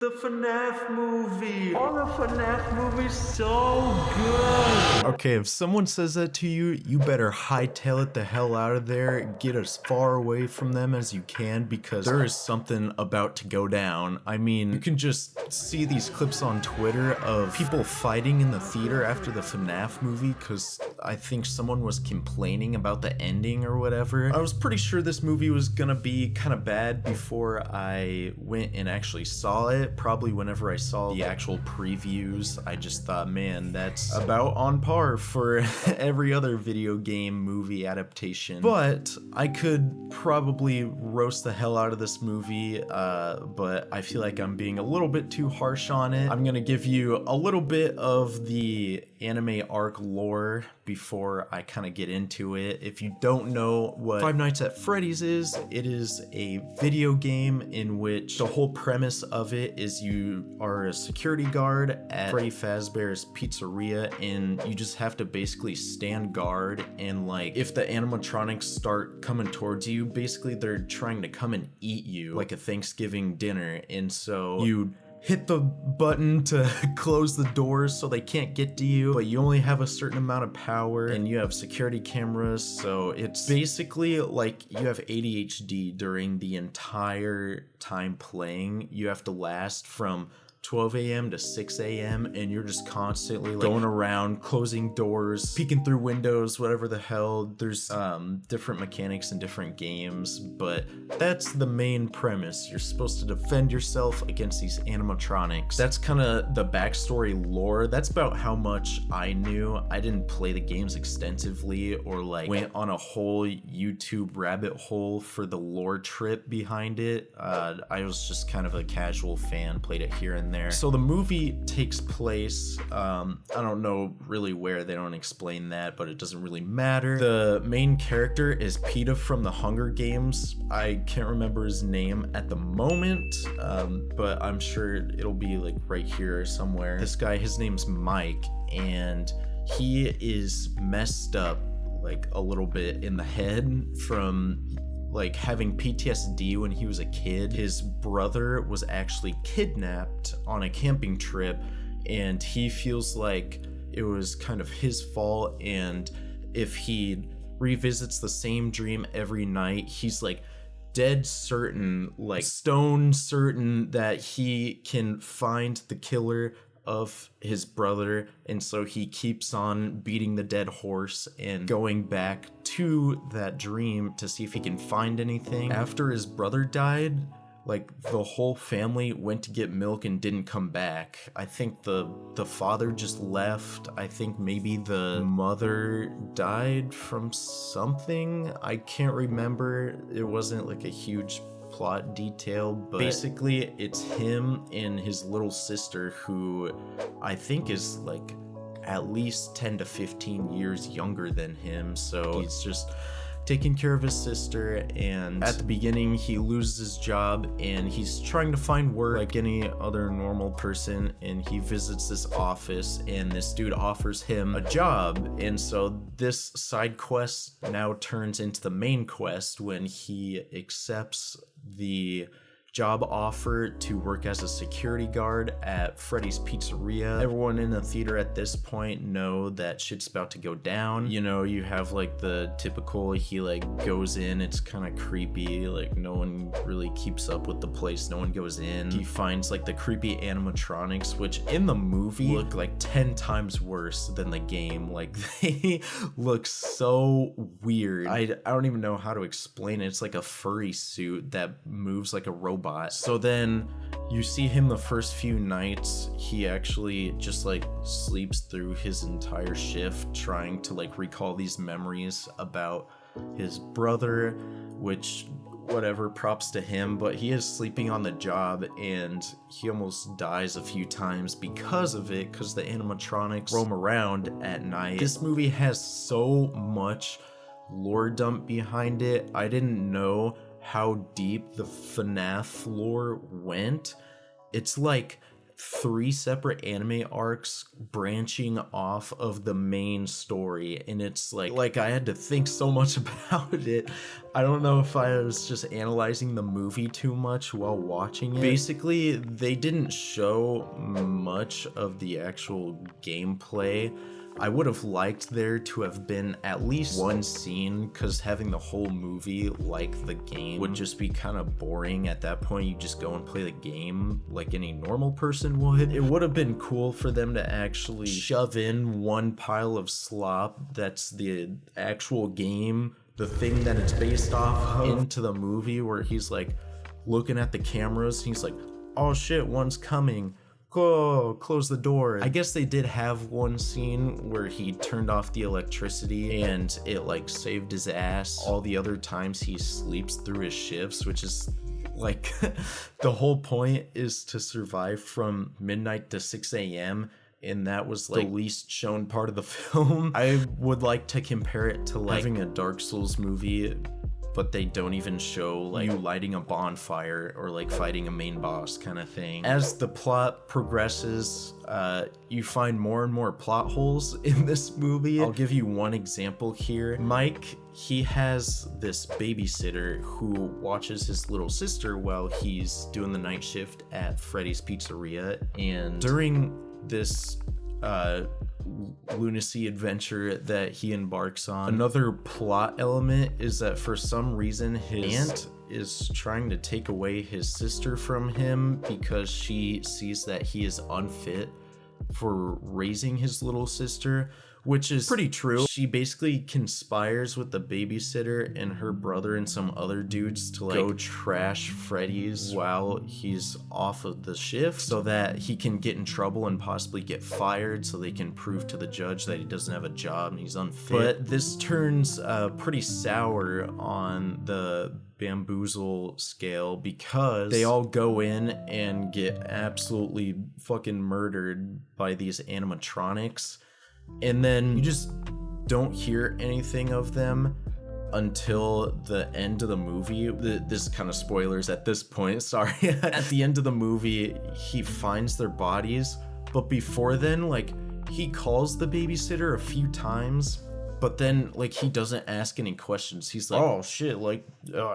The FNAF movie! Oh, the FNAF movie's so good! Okay, if someone says that to you, you better hightail it the hell out of there, get as far away from them as you can, because there is something about to go down. I mean, you can just see these clips on Twitter of people fighting in the theater after the FNAF movie, because I think someone was complaining about the ending or whatever. I was pretty sure this movie was gonna be kind of bad before I went and actually saw it. Probably whenever I saw the actual previews, I just thought, man, that's about on par for every other video game movie adaptation. But I could probably roast the hell out of this movie, but I feel like I'm being a little bit too harsh on it. I'm gonna give you a little bit of the anime arc lore before I kind of get into it. If you don't know what Five Nights at Freddy's is, it is a video game in which the whole premise of it is you are a security guard at Freddy Fazbear's Pizzeria, and you just have to basically stand guard, and like if the animatronics start coming towards you, basically they're trying to come and eat you like a Thanksgiving dinner, and so you hit the button to close the doors so they can't get to you, but you only have a certain amount of power, and you have security cameras, so it's basically like you have ADHD during the entire time playing. You have to last from 12 a.m. to 6 a.m. and you're just constantly like going around, closing doors, peeking through windows, whatever the hell. There's different mechanics in different games, but that's the main premise. You're supposed to defend yourself against these animatronics. That's kind of the backstory lore. That's about how much I knew. I didn't play the games extensively or like went on a whole YouTube rabbit hole for the lore trip behind it. I was just kind of a casual fan, played it here and there. So the movie takes place, I don't know really where, they don't explain that, but it doesn't really matter. The main character is Peeta from the Hunger Games. I can't remember his name at the moment, but I'm sure it'll be like right here somewhere. This guy, his name's Mike, and he is messed up like a little bit in the head from like having PTSD when he was a kid. His brother was actually kidnapped on a camping trip, and he feels like it was kind of his fault, and if he revisits the same dream every night, he's like dead certain, like stone certain that he can find the killer of his brother, and so he keeps on beating the dead horse and going back to that dream to see if he can find anything. After his brother died, like the whole family went to get milk and didn't come back. I think the father just left. I think maybe the mother died from something. I can't remember. It wasn't like a huge plot detail, but basically it's him and his little sister, who I think is like at least 10 to 15 years younger than him, so he's just taking care of his sister. And at the beginning he loses his job and he's trying to find work like any other normal person, and he visits this office and this dude offers him a job, and so this side quest now turns into the main quest when he accepts the job offer to work as a security guard at Freddy's Pizzeria. Everyone in the theater at this point know that shit's about to go down. You know, you have like the typical, he like goes in, it's kind of creepy, like no one really keeps up with the place, no one goes in. He finds like the creepy animatronics, which in the movie look like 10 times worse than the game. Like they look so weird. I don't even know how to explain it. It's like a furry suit that moves like a robot. So then you see him the first few nights, he actually just like sleeps through his entire shift trying to like recall these memories about his brother, which whatever, props to him, but he is sleeping on the job and he almost dies a few times because of it, because the animatronics roam around at night. This movie has so much lore dump behind it. I didn't know how deep the FNAF lore went. It's like 3 separate anime arcs branching off of the main story, and it's like I had to think so much about it. I don't know if I was just analyzing the movie too much while watching it. Basically, they didn't show much of the actual gameplay. I would have liked there to have been at least one scene, because having the whole movie like the game would just be kind of boring. At that point, you just go and play the game like any normal person would. It would have been cool for them to actually shove in one pile of slop that's the actual game, the thing that it's based off of, into the movie, where he's like looking at the cameras and he's like, oh shit, one's coming. Go, close the door. I guess they did have one scene where he turned off the electricity and it like saved his ass. All the other times he sleeps through his shifts, which is like the whole point is to survive from midnight to 6 a.m. and that was like the least shown part of the film. I would like to compare it to like having a Dark Souls movie, but they don't even show like you lighting a bonfire or like fighting a main boss kind of thing. As the plot progresses, you find more and more plot holes in this movie. I'll give you one example here. Mike, he has this babysitter who watches his little sister while he's doing the night shift at Freddy's Pizzeria, and during this lunacy adventure that he embarks on, another plot element is that for some reason his aunt is trying to take away his sister from him because she sees that he is unfit for raising his little sister, which is pretty true. She basically conspires with the babysitter and her brother and some other dudes to like go trash Freddy's while he's off of the shift so that he can get in trouble and possibly get fired, so they can prove to the judge that he doesn't have a job and he's unfit. But this turns pretty sour on the Bamboozle scale because they all go in and get absolutely fucking murdered by these animatronics. And then you just don't hear anything of them until the end of the movie. This kind of spoilers at this point, sorry. At the end of the movie, he finds their bodies, but before then, like, he calls the babysitter a few times, but then, like, he doesn't ask any questions. He's like, oh shit, like,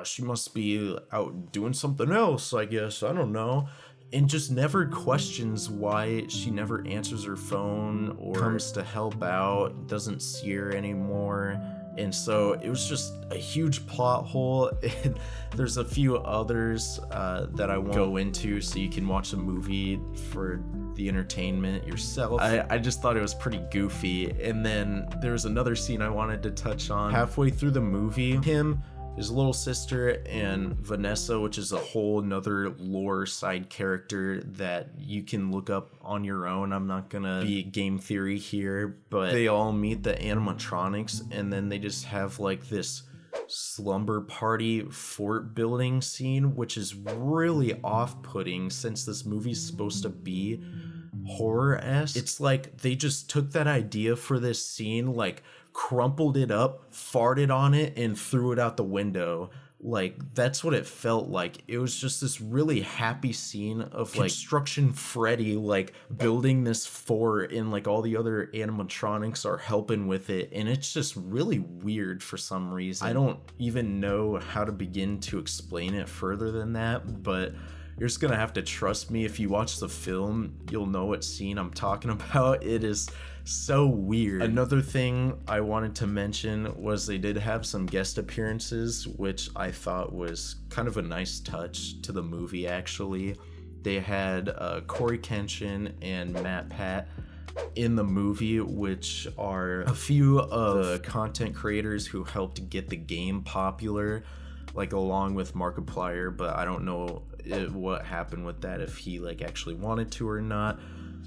she must be out doing something else, I guess, I don't know. And just never questions why she never answers her phone or comes to help out, doesn't see her anymore. And so it was just a huge plot hole. And there's a few others that I won't go into, so you can watch the movie for the entertainment yourself. I just thought it was pretty goofy. And then there's another scene I wanted to touch on. Halfway through the movie, his little sister and Vanessa, which is a whole nother lore side character that you can look up on your own. I'm not gonna be game theory here, but they all meet the animatronics, and then they just have like this slumber party fort building scene, which is really off-putting since this movie's supposed to be horror-esque. It's like they just took that idea for this scene, like crumpled it up, farted on it, and threw it out the window. Like, that's what it felt like. It was just this really happy scene of like Construction Freddy like building this fort, and like all the other animatronics are helping with it, and it's just really weird for some reason. I don't even know how to begin to explain it further than that, but you're just gonna have to trust me. If you watch the film, you'll know what scene I'm talking about. It is so weird. Another thing I wanted to mention was they did have some guest appearances, which I thought was kind of a nice touch to the movie, actually. They had Corey Kenshin and Matt Pat in the movie, which are a few of the content creators who helped get the game popular, like along with Markiplier, but I don't know what happened with that, if he like actually wanted to or not.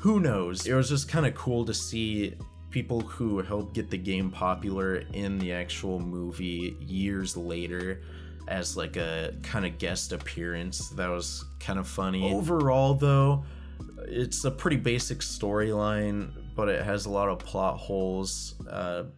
Who knows? It was just kind of cool to see people who helped get the game popular in the actual movie years later as like a kind of guest appearance. That was kind of funny. Overall though, it's a pretty basic storyline, but it has a lot of plot holes.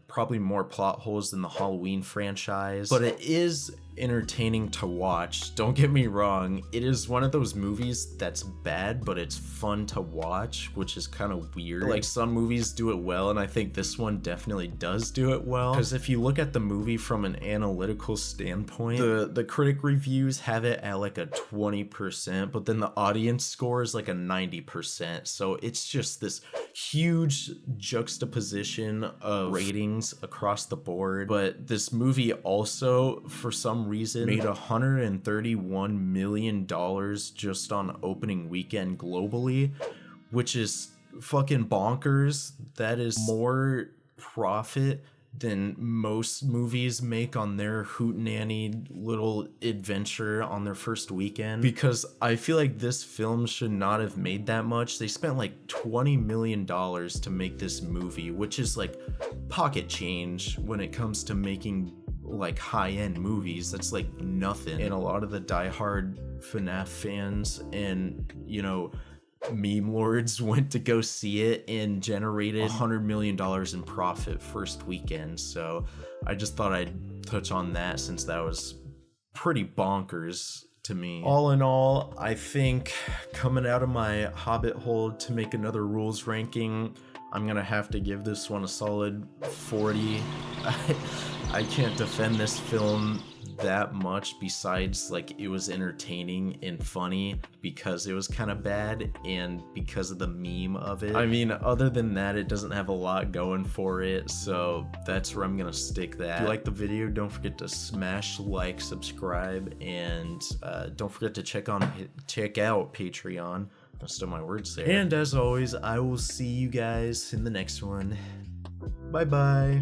probably more plot holes than the Halloween franchise, but it is entertaining to watch. Don't get me wrong, it is one of those movies that's bad, but it's fun to watch, which is kind of weird. Like, some movies do it well, and I think this one definitely does do it well, because if you look at the movie from an analytical standpoint, the critic reviews have it at like a 20%, but then the audience score is like a 90%, so it's just this huge juxtaposition of ratings across the board. But this movie also, for some reason, made $131 million just on opening weekend globally, which is fucking bonkers. That is more profit than most movies make on their hootenanny little adventure on their first weekend, because I feel like this film should not have made that much. They spent like $20 million to make this movie, which is like pocket change when it comes to making like high-end movies. That's like nothing. And a lot of the diehard FNAF fans and, you know, meme lords went to go see it and generated $100 million in profit first weekend. So I just thought I'd touch on that, since that was pretty bonkers to me. All in all, I think coming out of my hobbit hole to make another rules ranking, I'm gonna have to give this one a solid 40. I can't defend this film that much, besides like it was entertaining and funny because it was kind of bad and because of the meme of it. I mean, other than that, it doesn't have a lot going for it, so that's where I'm gonna stick that. If you like the video, don't forget to smash like, subscribe, and don't forget to check out Patreon. Most of my words there. And as always, I will see you guys in the next one. Bye bye.